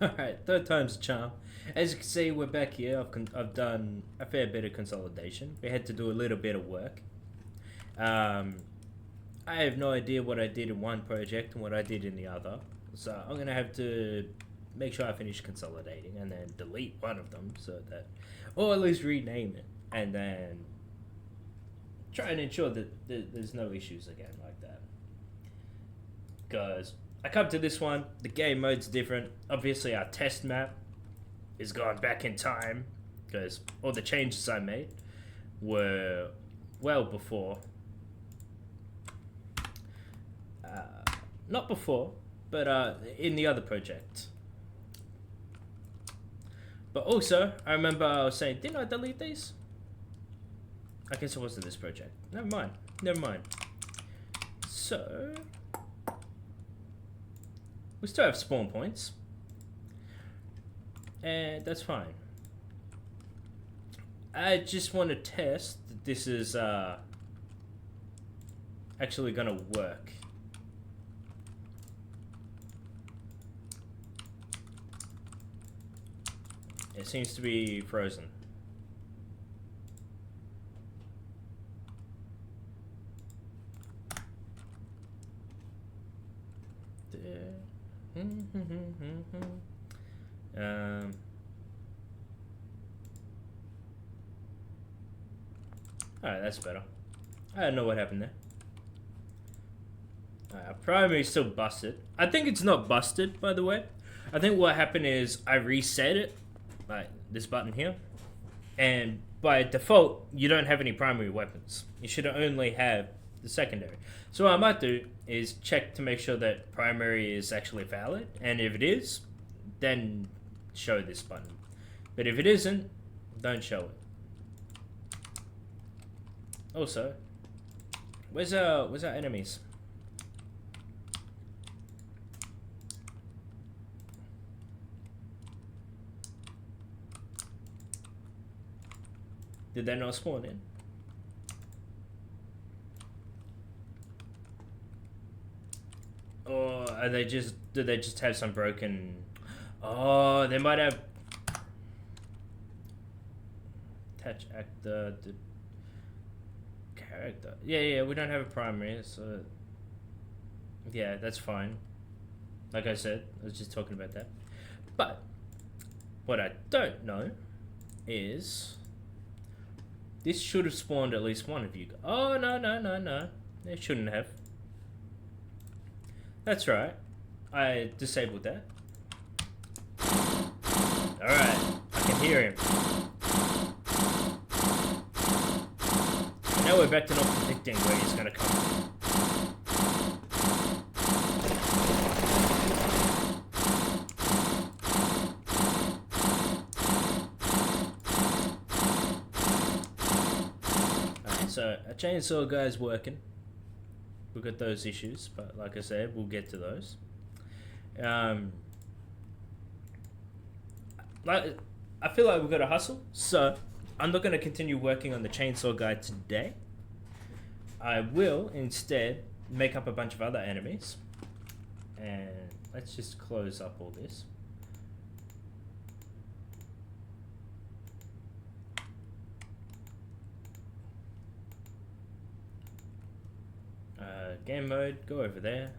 Alright, third time's a charm. As you can see, we're back here. I've done a fair bit of consolidation. We had to do a little bit of work. I have no idea what I did in one project and what I did in the other. So I'm going to have to make sure I finish consolidating and then delete one of them so that, or at least rename it, and then try and ensure that there's no issues again like that. Because I come to this one, the game mode's different. Obviously our test map is gone back in time because all the changes I made were well before. Not before, but in the other project. But also, I remember I was saying, didn't I delete these? I guess it wasn't this project. Never mind. Never mind. So, we still have spawn points. And that's fine. I just want to test that this is actually going to work. It seems to be frozen. Alright, that's better. I don't know what happened there. Primary's still busted. I think it's not busted, by the way. I think what happened is I reset it, like this button here, and by default, you don't have any primary weapons. You should only have the secondary. So what I might do is check to make sure that primary is actually valid, and if it is, then show this button. But if it isn't, don't show it. Also, where's our enemies? Did they not spawn in? Or are they just? Do they just have some broken? Oh, they might have. Attach actor. Character. Yeah. We don't have a primary, so yeah, that's fine. Like I said, I was just talking about that. But what I don't know is this should have spawned at least one of you. Oh no! It shouldn't have. That's right. I disabled that. Alright, I can hear him. Now we're back to not predicting where he's gonna come from. Alright, so a chainsaw guy's working. We've got those issues, but like I said, we'll get to those. I feel like we've got to hustle, so I'm not going to continue working on the chainsaw guy today. I will instead make up a bunch of other enemies, and let's just close up all this. Game mode, go over there.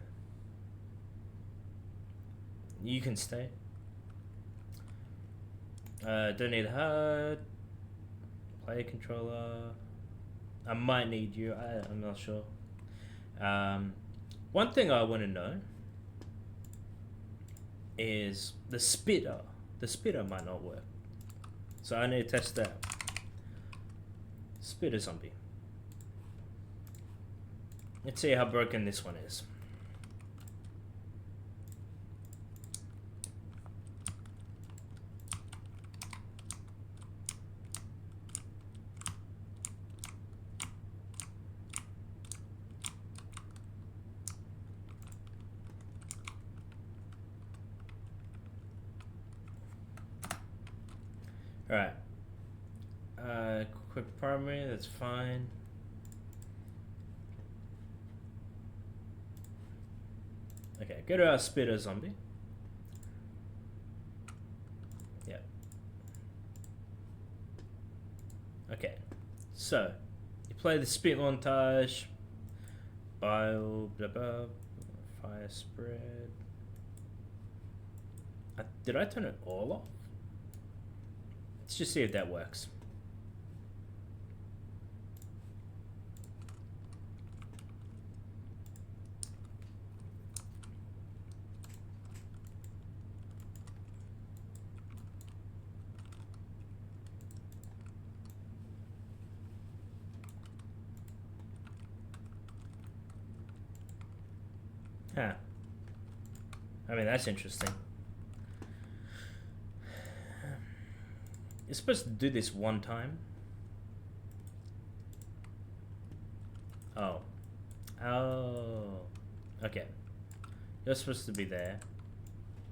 You can stay. Don't need a HUD. Player controller. I might need you. I'm not sure. One thing I want to know is the spitter. The spitter might not work, so I need to test that. Spitter zombie. Let's see how broken this one is. Alright. Quick primary, that's fine. Okay, go to our spitter zombie. Yeah. Okay. So, you play the spit montage. Bile, blah blah. Fire spread. Did I turn it all off? Let's just see if that works. Huh. I mean, that's interesting. You're supposed to do this one time. Oh. Oh. Okay. You're supposed to be there.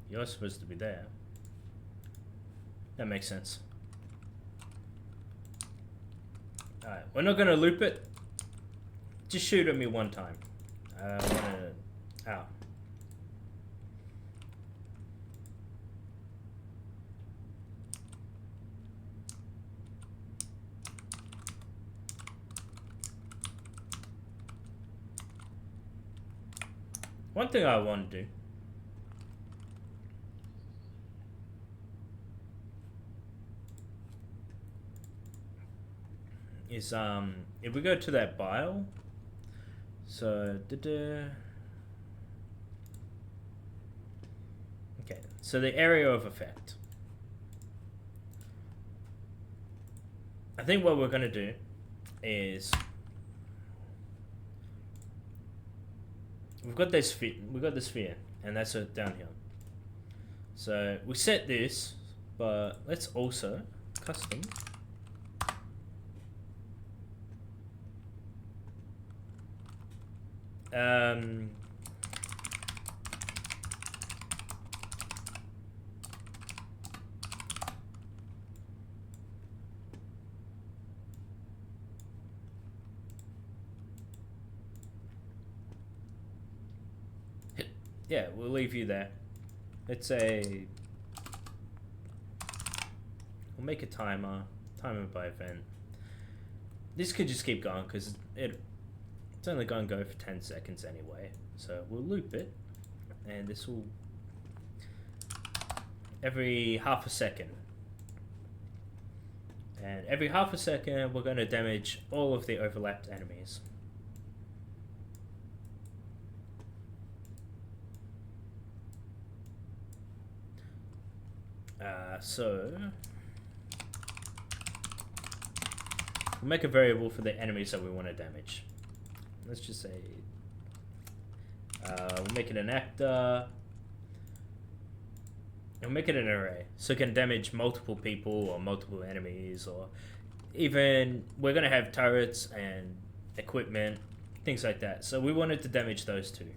You're supposed to be there. That makes sense. Alright, we're not gonna loop it. Just shoot at me one time. I wanna... Ow. One thing I want to do is if we go to that bile, so okay, so the area of effect. I think what we're gonna do is we've got this sphere, and that's it down here. So we set this, but let's also custom. Yeah, we'll leave you there. Let's say we'll make a timer by event. This could just keep going because it's only going to go for 10 seconds anyway. So we'll loop it, and this will every half a second. And every half a second, we're going to damage all of the overlapped enemies. So we'll make a variable for the enemies that we want to damage. Let's just say we'll make it an actor. We'll make it an array, so it can damage multiple people or multiple enemies, or even we're gonna have turrets and equipment, things like that. So we wanted to damage those two.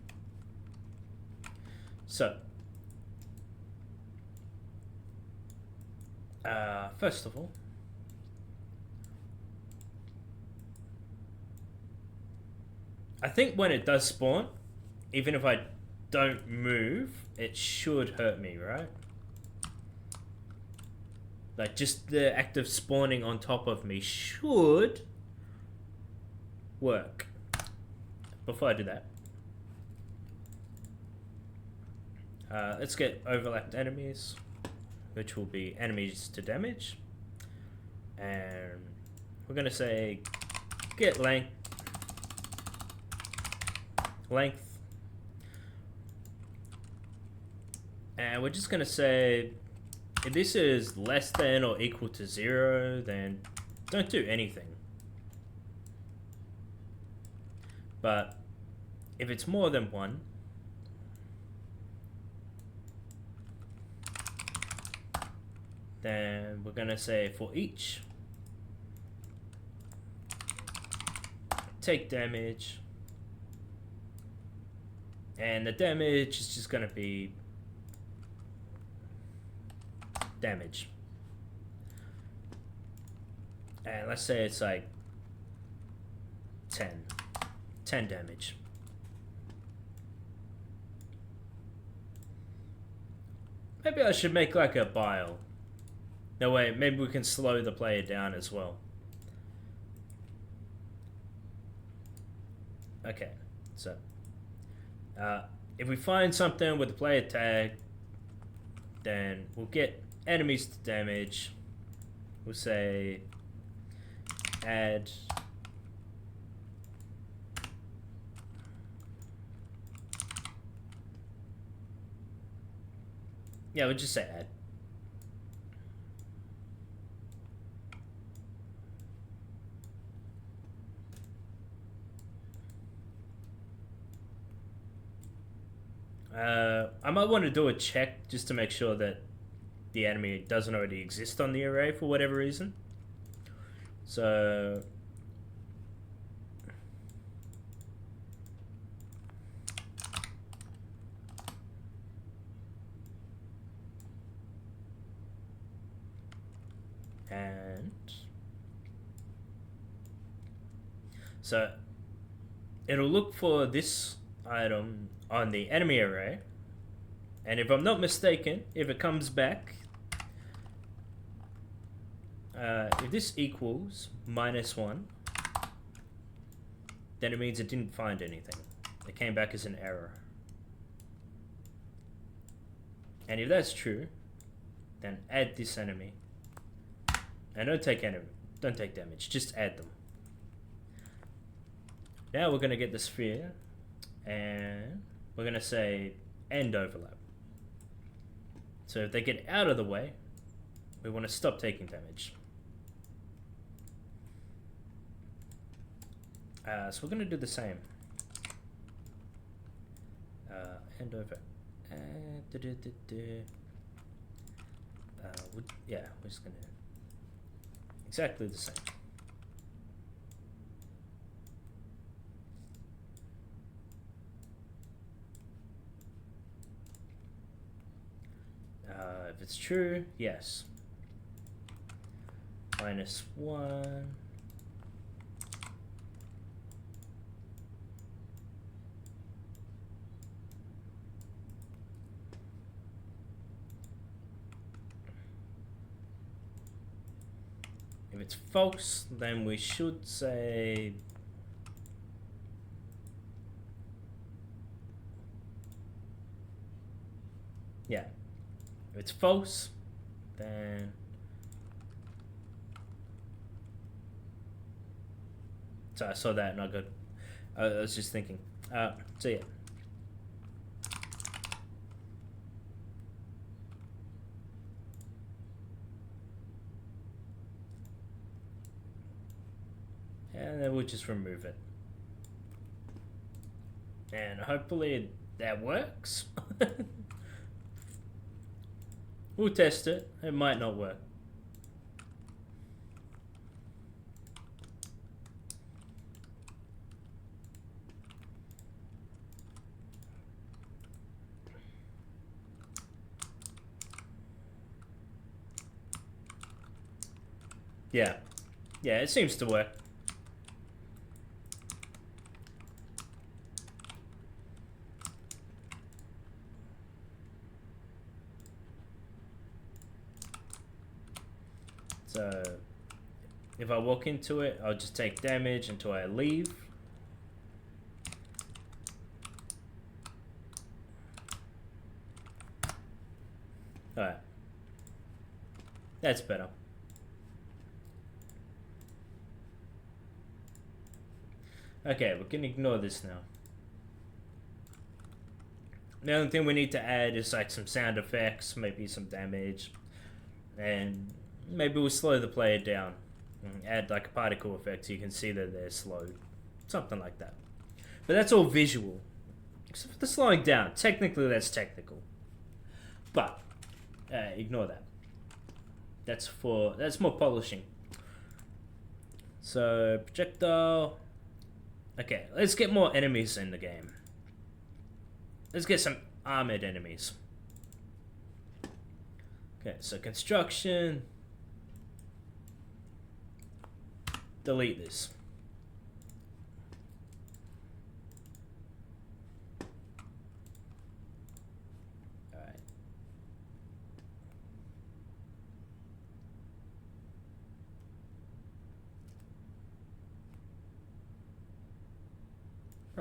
So first of all, I think when it does spawn, even if I don't move, it should hurt me, right? Like, just the act of spawning on top of me should work. Before I do that, let's get overlapped enemies, which will be enemies to damage. And we're going to say get length. And we're just going to say if this is less than or equal to 0, then don't do anything. But if it's more than 1, then we're going to say for each, take damage. And the damage is just going to be damage. And let's say it's like 10 damage. Maybe I should make like a bile That way, maybe we can slow the player down as well. Okay, so if we find something with the player tag, then we'll get enemies to damage. We'll say add yeah, we'll just say add. I might want to do a check just to make sure that the enemy doesn't already exist on the array for whatever reason. So and so it'll look for this item on the enemy array, and if I'm not mistaken, if it comes back, if this equals -1, then it means it didn't find anything. It came back as an error. And if that's true, then add this enemy. And don't take damage, just add them. Now we're gonna get the sphere, and we're gonna say end overlap. So if they get out of the way, we want to stop taking damage. So we're gonna do the same. End over. Yeah, we're just gonna exactly the same. If it's true, yes. -1. If it's false, then we should say yeah. If it's false, then so I saw that, not good. I was just thinking. So yeah. And then we'll just remove it. And hopefully that works. We'll test it. It might not work. Yeah. Yeah, it seems to work. So if I walk into it, I'll just take damage until I leave. Alright. That's better. Okay, we can ignore this now. The only thing we need to add is like some sound effects, maybe some damage, and maybe we'll slow the player down. Add like a particle effect so you can see that they're slowed. Something like that. But that's all visual. Except for the slowing down. Technically that's technical. But ignore that. That's more polishing. So projectile. Okay, let's get more enemies in the game. Let's get some armored enemies. Okay, so construction. Delete this. Alright.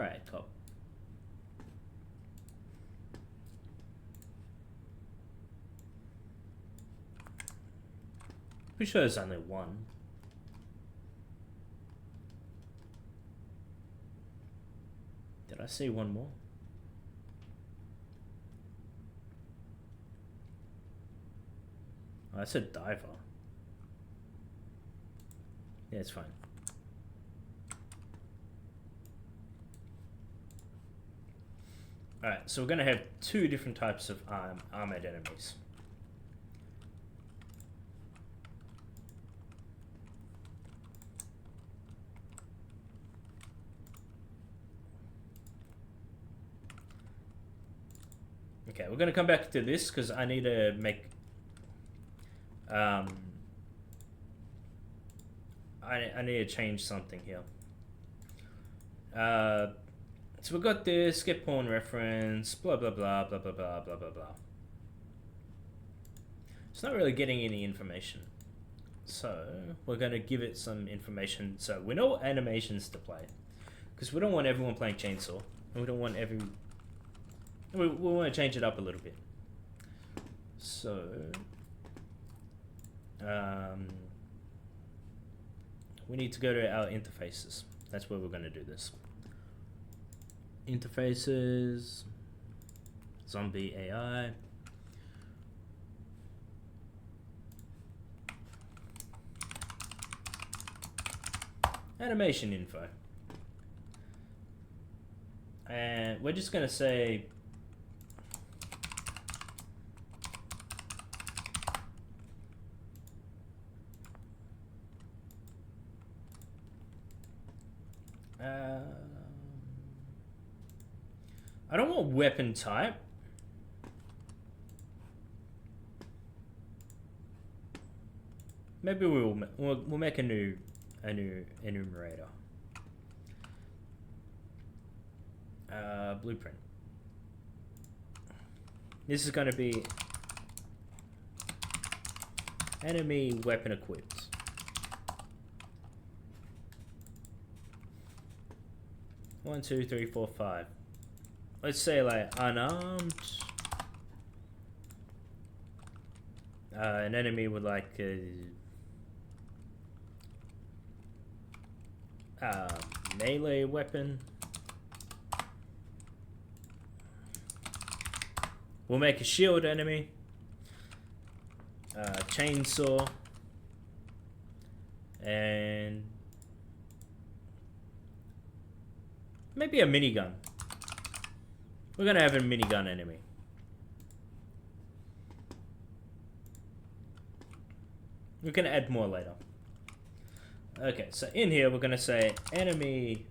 Right, cop. Pretty sure there's only one. Did I see one more? Oh, that's a diver. Yeah, it's fine. Alright, so we're going to have two different types of armored enemies. Okay, we're going to come back to this because I need to make... I need to change something here. So we've got this, get pawn reference, blah, blah, blah, blah, blah, blah, blah, blah, blah. It's not really getting any information. So we're going to give it some information. So we know what animations to play. Because we don't want everyone playing chainsaw. And we don't want every... We want to change it up a little bit. So... we need to go to our interfaces. That's where we're going to do this. Interfaces, zombie AI. Animation info. And we're just going to say I don't want weapon type. Maybe we'll make a new enumerator. Blueprint. This is going to be enemy weapon equipped. One, two, three, four, five. Let's say like unarmed. An enemy with like a melee weapon. We'll make a shield enemy. Chainsaw. And maybe a minigun. We're gonna have a minigun enemy. We can add more later. Okay, so in here we're gonna say enemy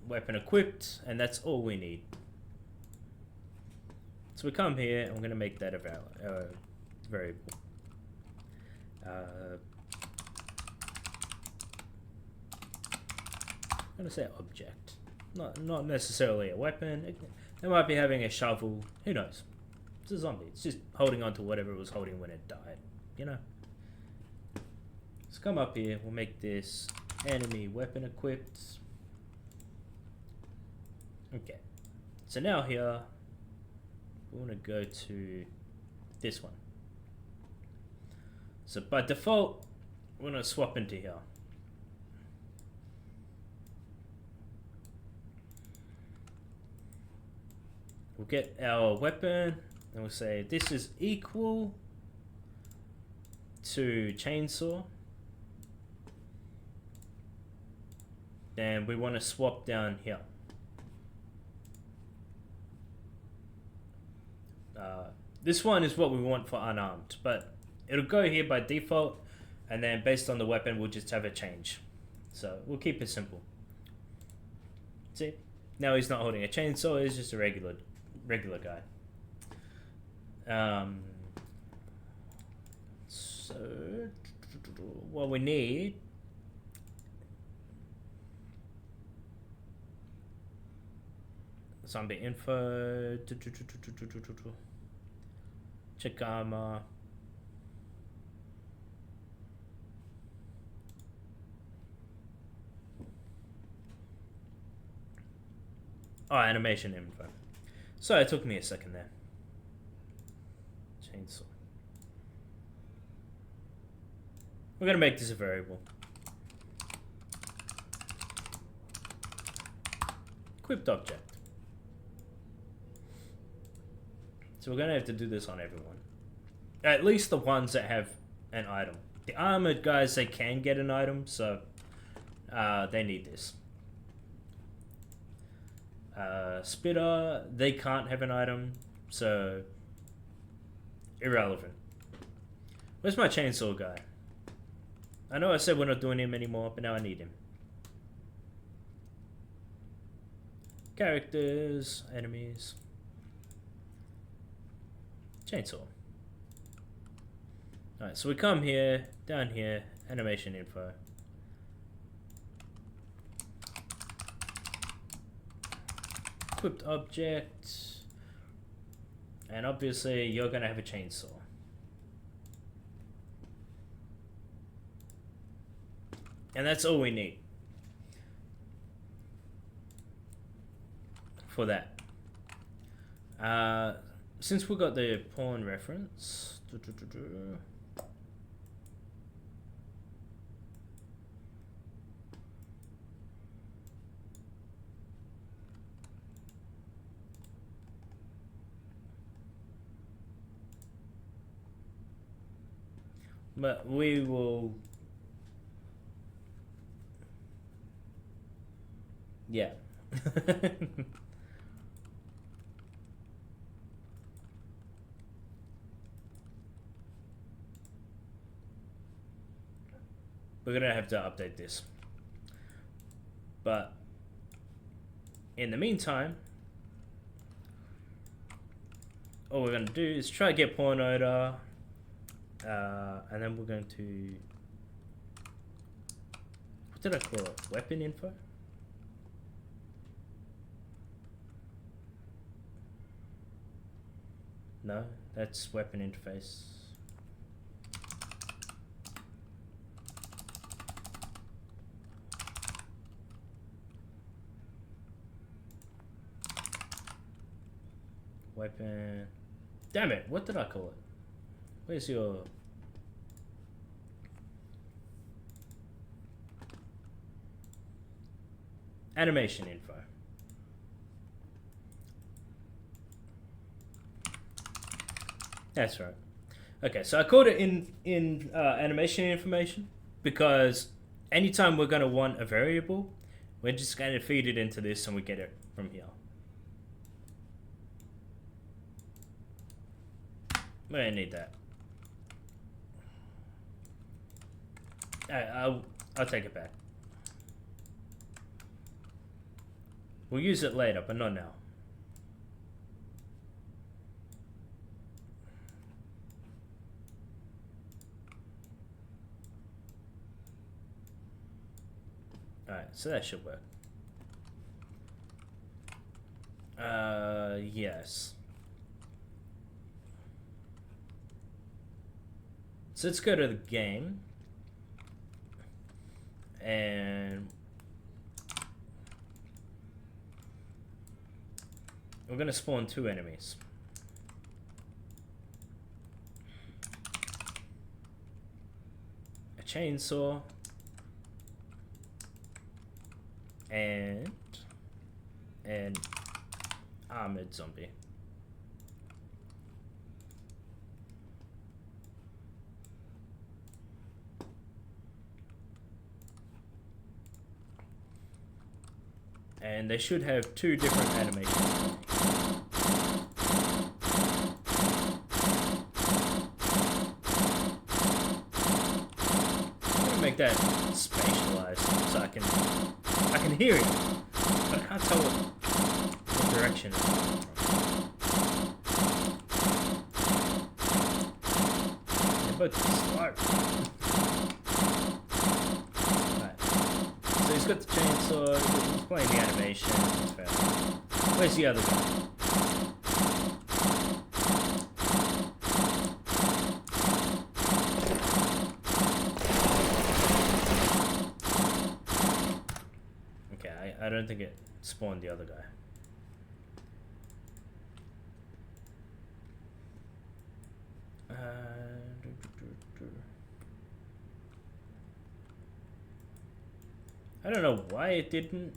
weapon equipped, and that's all we need. So we come here and we're gonna make that a variable. I'm gonna say object, not necessarily a weapon. It might be having a shovel. Who knows? It's a zombie. It's just holding on to whatever it was holding when it died. You know. Let's come up here. We'll make this enemy weapon equipped. Okay. So now here, we want to go to this one. So by default, we're going to swap into here. We'll get our weapon and we'll say this is equal to chainsaw. Then we want to swap down here. This one is what we want for unarmed, but it'll go here by default, and then based on the weapon we'll just have a change. So we'll keep it simple. See? Now he's not holding a chainsaw, he's just a regular guy. So what we need zombie info, check armor. Oh, animation info. So it took me a second there. Chainsaw. We're gonna make this a variable. Equipped object. So we're gonna have to do this on everyone. At least the ones that have an item. The armored guys, they can get an item, so they need this. Spitter, they can't have an item, so irrelevant. Where's my chainsaw guy? I know I said we're not doing him anymore, but now I need him. Characters, enemies. Chainsaw. Alright, so we come here, down here, animation info. Equipped object. And obviously you're gonna have a chainsaw. And that's all we need for that. Since we got the porn reference, but we will, yeah. We're gonna have to update this. But in the meantime, all we're gonna do is try to get porn odor, and then we're going to, what did I call it? Weapon info? No, that's weapon interface. Weapon. Damn it, what did I call it? Where's your... animation info. That's right. Okay, so I called it in animation information because anytime we're going to want a variable, we're just going to feed it into this and we get it from here. We don't need that. I'll take it back. We'll use it later, but not now. Alright, so that should work. Yes. So let's go to the game. And we're gonna spawn 2 enemies. A chainsaw and an armored zombie. And they should have 2 different animations. I'm gonna make that spatialized so I can hear it, but I can't tell what direction it's coming from. They're both slow. So he's got the chainsaw, he's playing the animation. Where's the other guy? Okay, I don't think it spawned the other guy. I don't know why it didn't.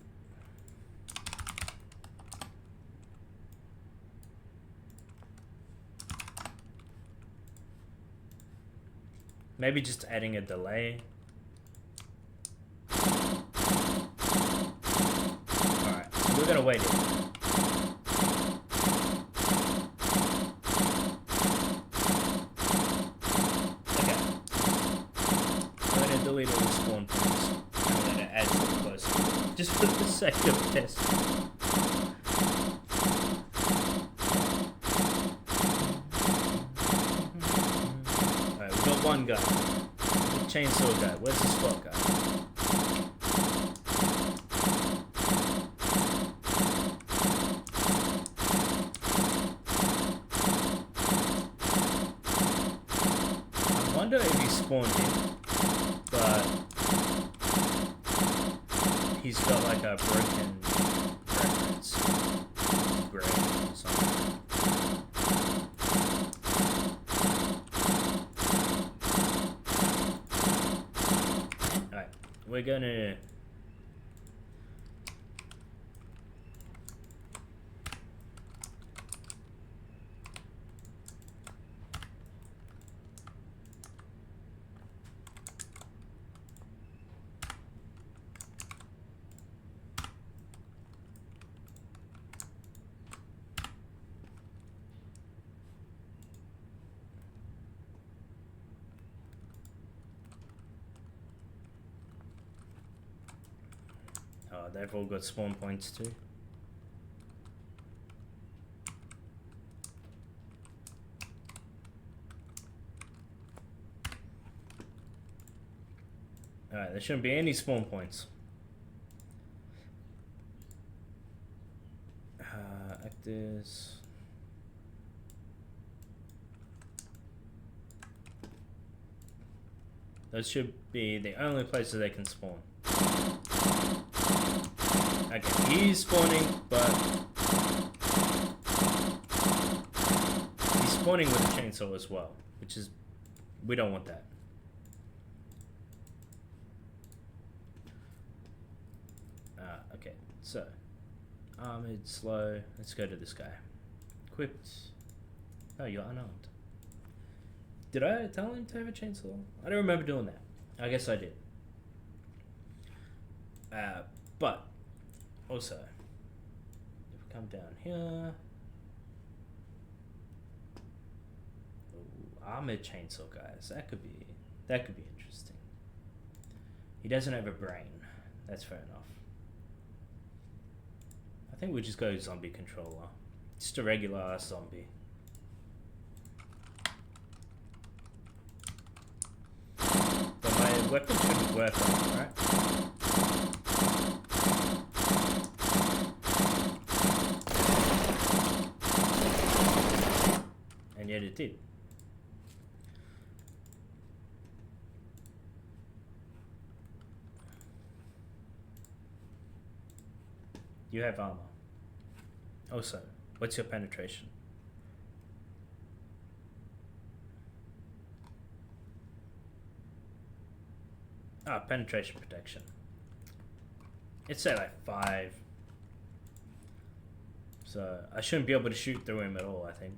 Maybe just adding a delay. Alright, so we're gonna wait it. Okay. I'm gonna delete all the spawn points. I'm gonna add some closer. Just for the sake of test. One guy. The chainsaw guy. Where's the spot guy? I wonder if he spawned in, but he's got like a broken reference grade or something. We're gonna they've all got spawn points too. Alright, there shouldn't be any spawn points. Actors. Those should be the only places they can spawn. Okay, he's spawning, but he's spawning with a chainsaw as well, which is, we don't want that. Okay, so armored, slow. Let's go to this guy. Equipped. Oh, you're unarmed. Did I tell him to have a chainsaw? I don't remember doing that. I guess I did. But also, if we come down here, ooh, armored chainsaw guys. That could be interesting. He doesn't have a brain. That's fair enough. I think we'll just go zombie controller. Just a regular ass zombie. But my weapon shouldn't work on it, right? And yet it did. You have armor. Also, what's your penetration? Penetration protection. It's say like 5. So I shouldn't be able to shoot through him at all, I think.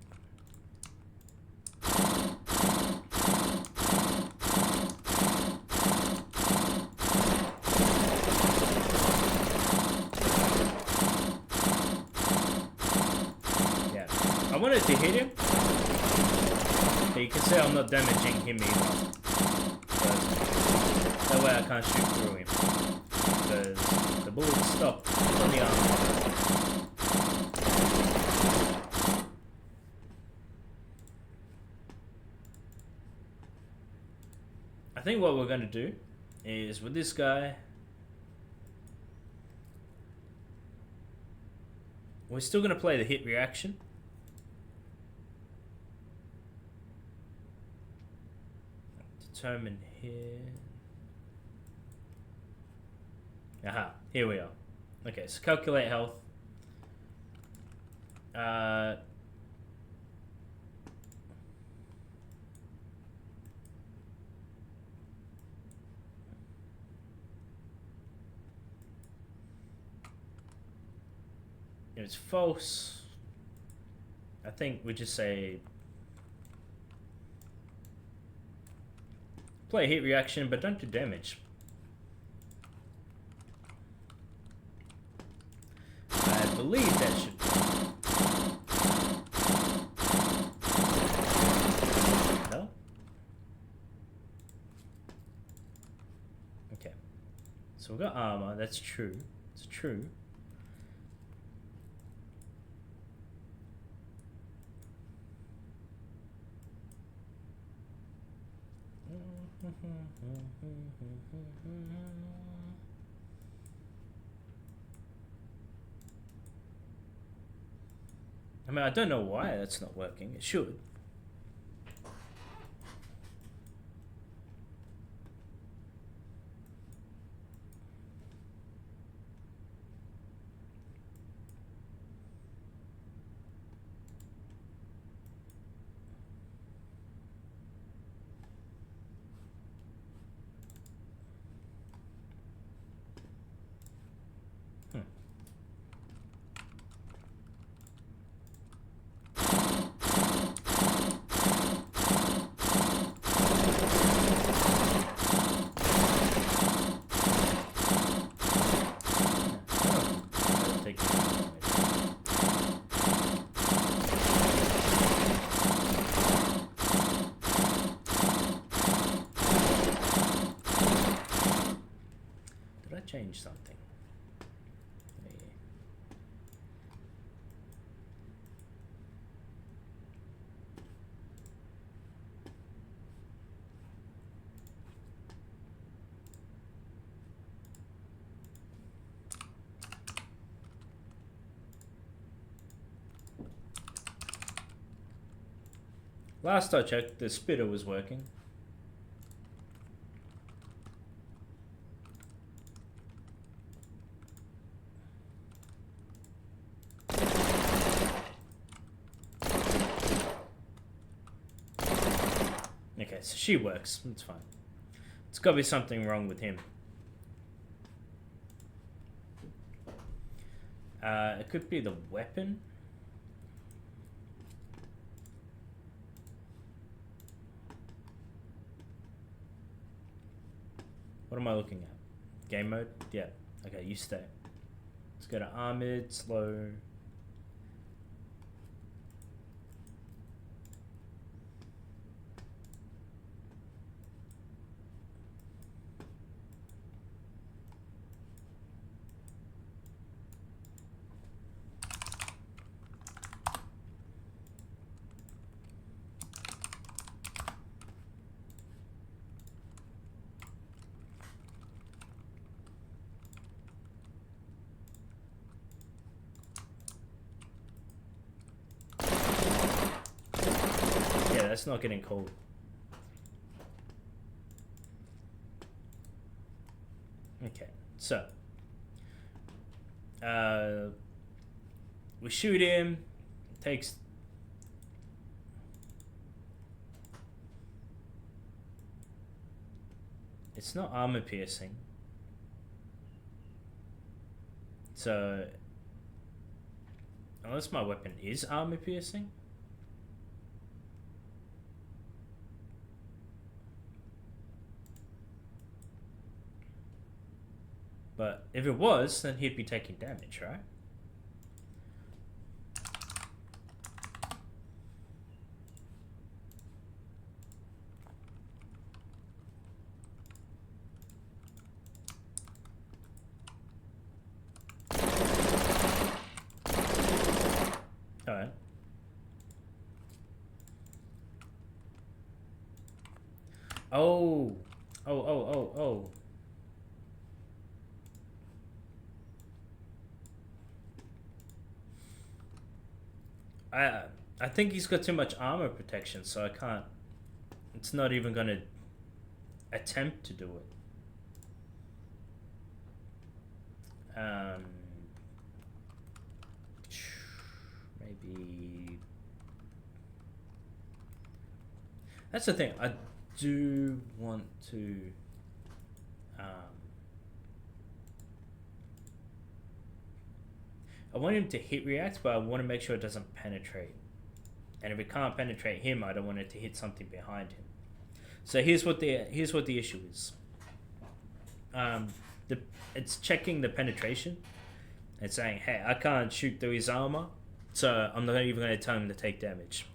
I wanted to hit him, but you can see I'm not damaging him either. That way I can't shoot through him, because the bullets stop on the arm. I think what we're going to do is with this guy, we're still going to play the hit reaction. Determine here. Aha, here we are. Okay, so calculate health. it's false. I think we just say play heat reaction, but don't do damage. I believe that should. No? Okay. So we've got armor, that's true. It's true. I mean, I don't know why that's not working. It should. Change something. Last I checked, the spitter was working. Okay, so she works. It's fine. It's got to be something wrong with him. It could be the weapon. What am I looking at? Game mode? Yeah. Okay, you stay. Let's go to armored, slow. That's not getting cold. Okay, so we shoot him. Takes it's not armor piercing. So unless my weapon is armor piercing. But if it was, then he'd be taking damage, right? Alright. Oh. Oh. I think he's got too much armor protection, so I can't. It's not even gonna attempt to do it. Maybe that's the thing. I do want to. I want him to hit react, but I want to make sure it doesn't penetrate. And if it can't penetrate him, I don't want it to hit something behind him. So here's what the issue is. It's checking the penetration. It's saying, hey, I can't shoot through his armor, so I'm not even going to tell him to take damage.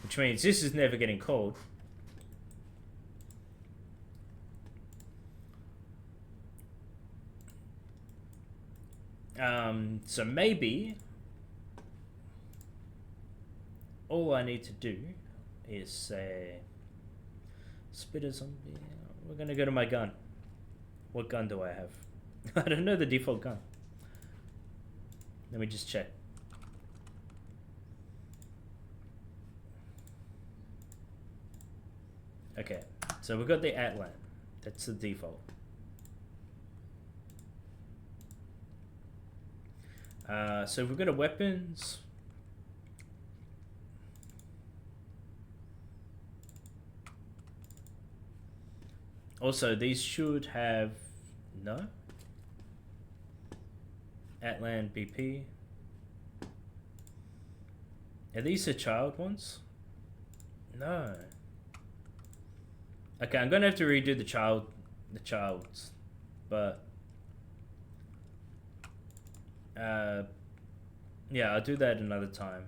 Which means this is never getting called. So maybe all I need to do is say spitter zombie. We're gonna go to my gun. What gun do I have? I don't know the default gun. Let me just check. Okay, so we've got the Atlan. That's the default. So we've got a weapons. Also, these should have no Atlan BP. Are these the child ones? No. Okay, I'm gonna have to redo the childs, but yeah, I'll do that another time.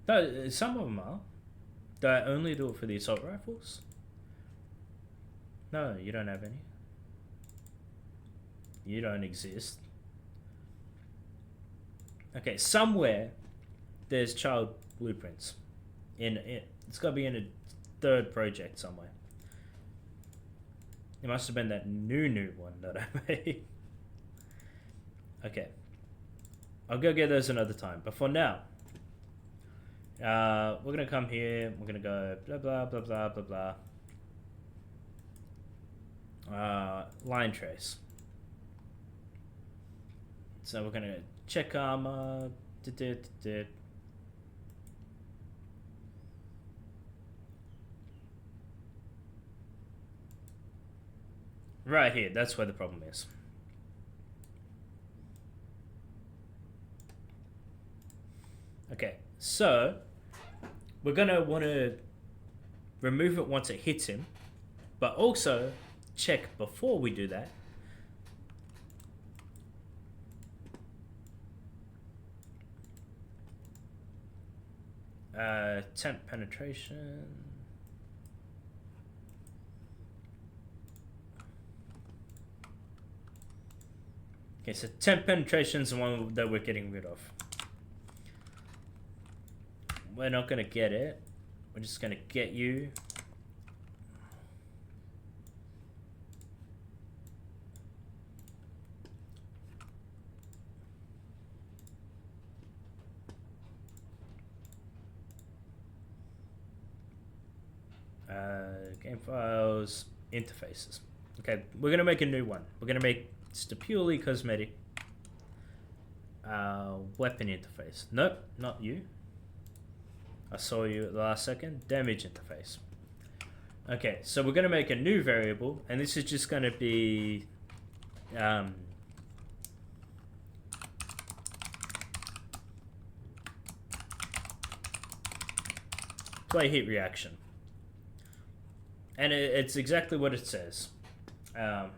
No, some of them are. Do I only do it for the assault rifles? No, you don't have any. You don't exist. Okay, somewhere there's child blueprints. It's got to be in a third project somewhere. It must have been that new one that I made. Okay. I'll go get those another time. But for now, we're going to come here. We're going to go blah, blah, blah, blah, blah, blah. Line trace. So we're going to check armor. Right here. That's where the problem is. Okay, so we're gonna want to remove it once it hits him, but also check before we do that. Temp penetration. Okay, so temp penetration is the one that we're getting rid of. We're not going to get it. We're just going to get you. Game files, interfaces. Okay, we're going to make a new one. We're going to make just a purely cosmetic weapon interface. Nope, not you. I saw you at the last second. Damage interface. Okay, so we're going to make a new variable, and this is just going to be play hit reaction. And it's exactly what it says. We're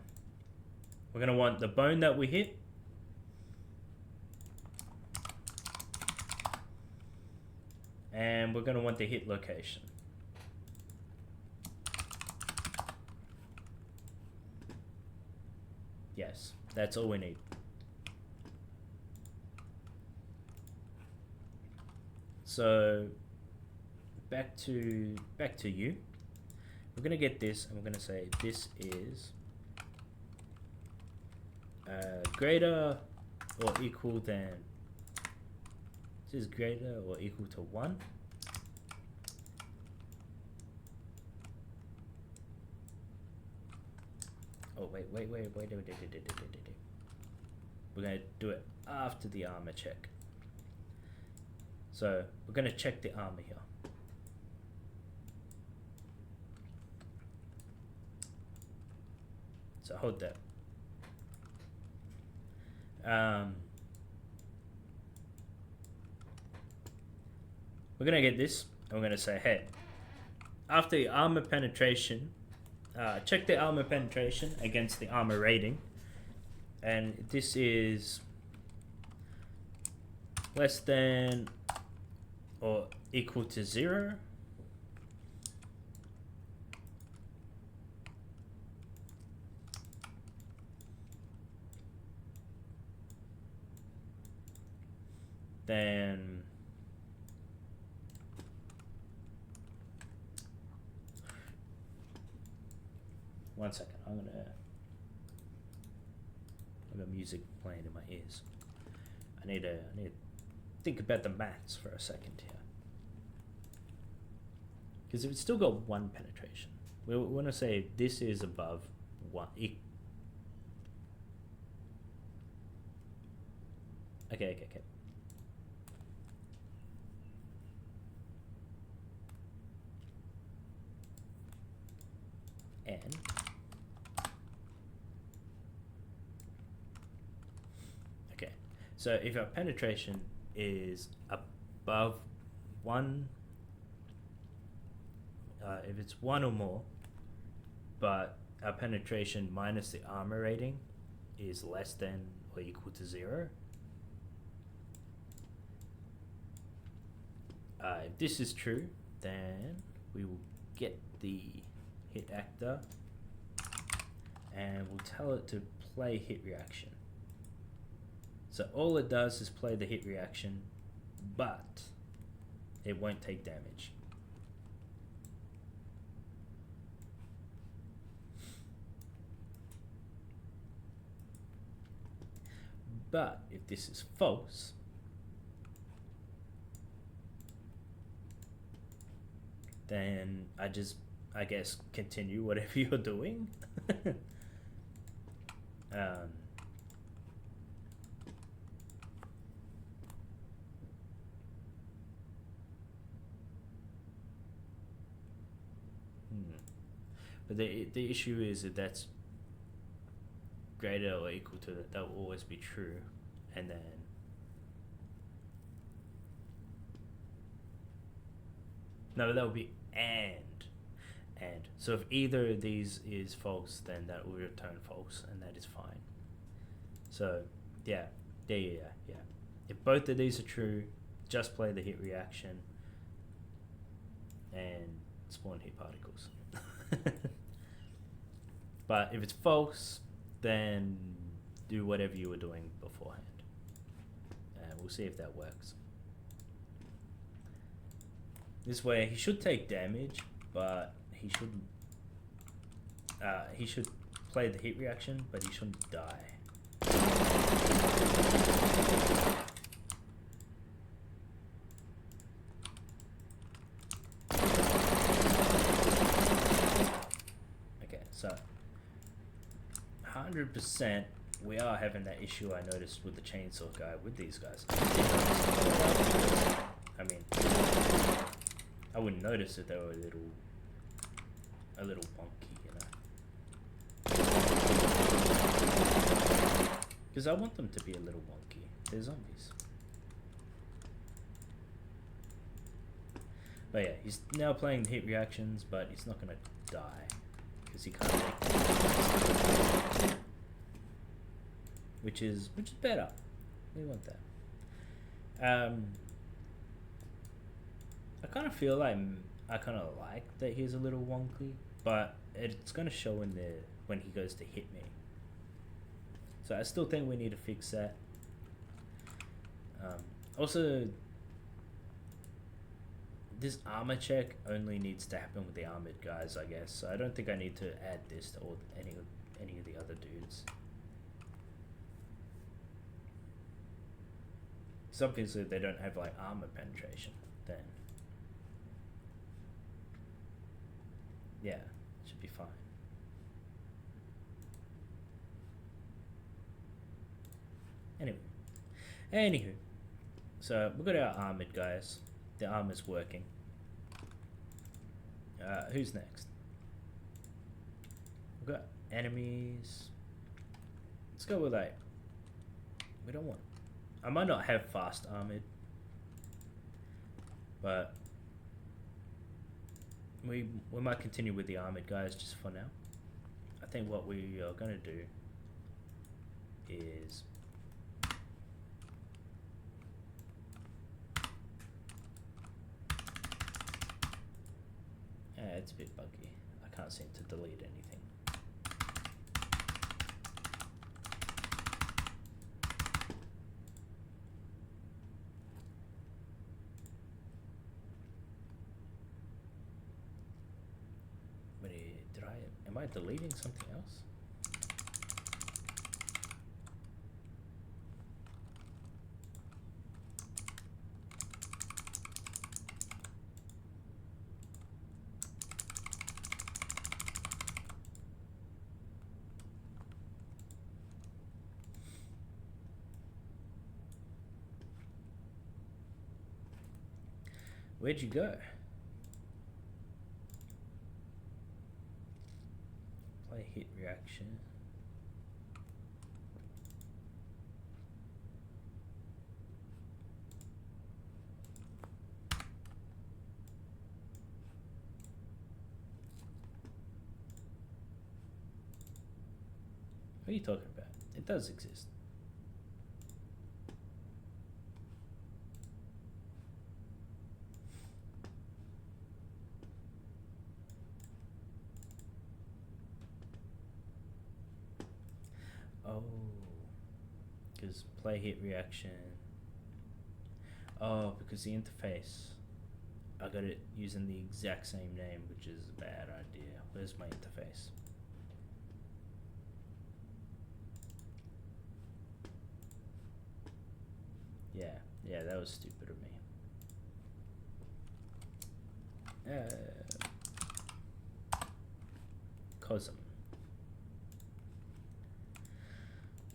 going to want the bone that we hit. And we're going to want the hit location. Yes, that's all we need. So back to you. We're going to get this and we're going to say this is greater or equal than. This is greater or equal to 1. Oh, wait. We're going to do it after the armor check. So we're going to check the armor here. So hold that. we're gonna get this, and we're gonna say, hey, after the armor penetration, check the armor penetration against the armor rating, and this is less than or equal to 0. Then one second, I got music playing in my ears. I need to think about the maths for a second here. Because if it's still got 1 penetration, we want to say this is above 1. Okay. And okay, so if our penetration is above 1, if it's 1 or more, but our penetration minus the armor rating is less than or equal to 0, if this is true, then we will get the hit actor and we'll tell it to play hit reaction. So all it does is play the hit reaction, but it won't take damage. But if this is false, then I guess continue whatever you're doing. But the issue is that that's greater or equal to that will always be true, and then no, that would be and. So if either of these is false, then that will return false, and that is fine. So yeah. If both of these are true, just play the hit reaction and spawn hit particles. But if it's false, then do whatever you were doing beforehand. And we'll see if that works. This way, he should take damage, but he shouldn't. He should play the hit reaction, but he shouldn't die. Okay, so 100%, we are having that issue I noticed with the chainsaw guy with these guys. I mean, I wouldn't notice if they were a little wonky, you know. Because I want them to be a little wonky. They're zombies. But yeah, he's now playing the hit reactions, but he's not gonna die because he can't take them. Which is better. We want that. I kind of feel like I kind of like that he's a little wonky, but it's gonna show in there when he goes to hit me. So I still think we need to fix that. Also, this armor check only needs to happen with the armored guys, I guess. So I don't think I need to add this to any of the other dudes. So obviously they don't have like armor penetration, then yeah, it should be fine. Anywho, so we've got our armored guys. The armor's working. Who's next? We've got enemies. Let's go with like, we don't want, I might not have fast armored. But we might continue with the armored guys just for now. I think what we are going to do is it's a bit buggy. I can't seem to delete anything. Am I deleting something else? Where'd you go? Play hit reaction. What are you talking about? It does exist. Oh, because play hit reaction. Oh, because the interface. I got it using the exact same name, which is a bad idea. Where's my interface? Yeah, that was stupid of me. Cosm.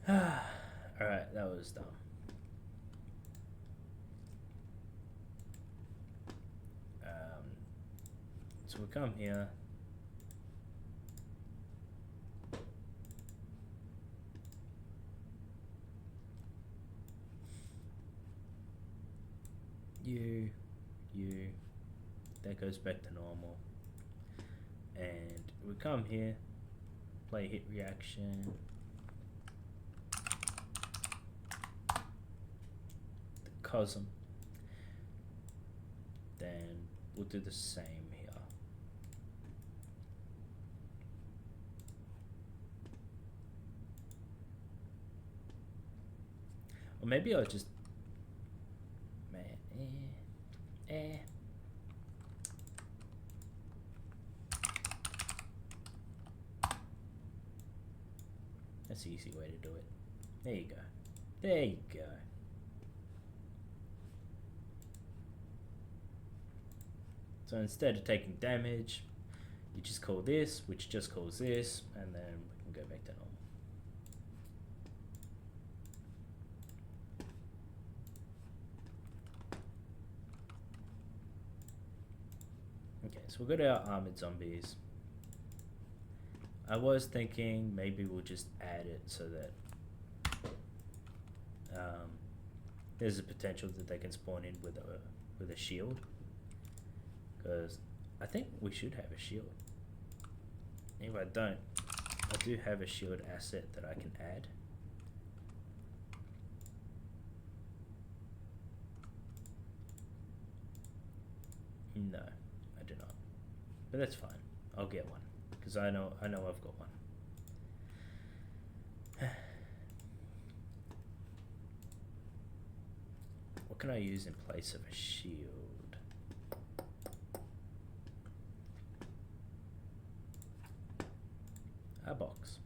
Alright, that was dumb. So we come here. You, that goes back to normal. And we come here, play hit reaction. The Cosm. Then we'll do the same here. Or maybe I'll just That's the easy way to do it. There you go. There you go. So instead of taking damage, you just call this, which just calls this, and then we can go back to normal. Okay, so we've got our armored zombies. I was thinking maybe we'll just add it so that there's a potential that they can spawn in with a shield. Because I think we should have a shield. If I don't, I do have a shield asset that I can add. No, I do not. But that's fine. I'll get one. Because I know I've got one. What can I use in place of a shield? A box.